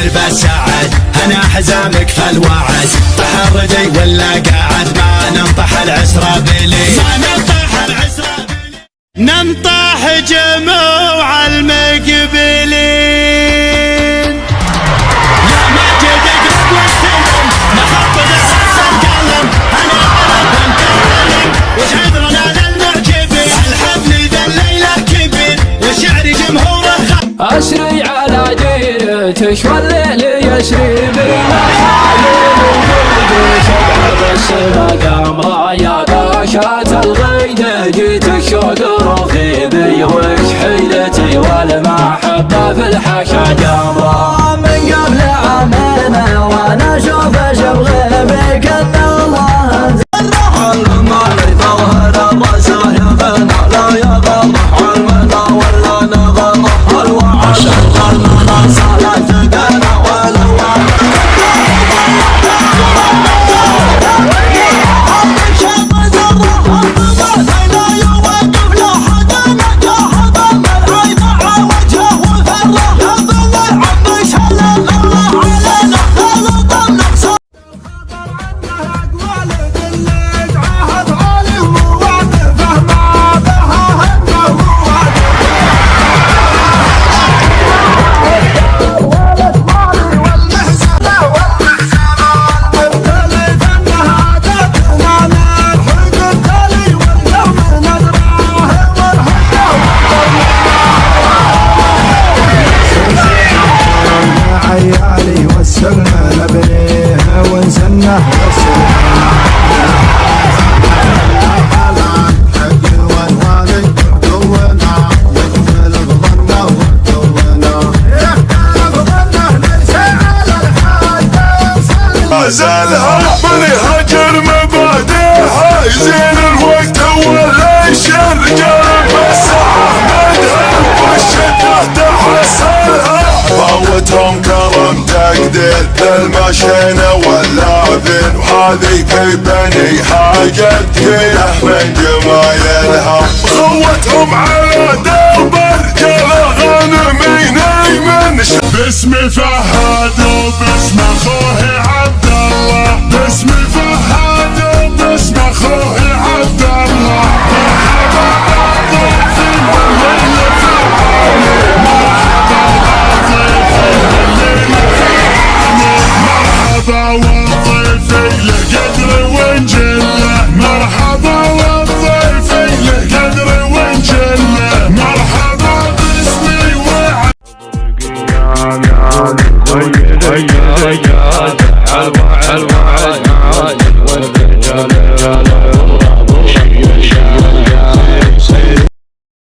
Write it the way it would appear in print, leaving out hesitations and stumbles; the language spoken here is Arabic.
بس ساعد انا حزامك فالوعد. طح الردي ولا قاعد ما ننطح العسرة بلي، ما ننطح العسرة بلي، ننطح جموع المقبلين. يا ماجد اقرب واستلم نخفض اساس القلم، انا عرب انت الظلم وش عذرنا للمعجبين. الحفل ذا الليلة كبير والشعر جمهوره أشري على ديرتك والليل يشري بالمحاليل وقلبي شباب السماء يا باشات الغيد جيتك شوق روحي بي وش حيلتي والمحبة في الحشا جمرة. من قبل عامنا وانا اشوف شبغي بك ان الله علمنا لظهر الرسايفنا لا يغضب علمنا ولا نغضب الوعد علمنا صلاتنا ولو زالها منهجر مبادئها زين الوقت والعيشان رجال مساحة مدها والشدة تحصلها. فوتهم كرم تقدير للمشينة واللاعبين وهذه في بني حاجة ثقيلة من جمايلها. خوتهم على درب الرجال غانمين من باسم فهد وباسم اخوه عبد الله، باسم فهد وباسم اخوه عبد الله. مرحبا بالضيف والليلة في عوني، مرحبا بالضيف والليلة في عوني، مرحبا والضيف له قدر وانجله، مرحبا والضيف له قدر وانجله، مرحبا باسمي وعد حلوة حلوة والرجال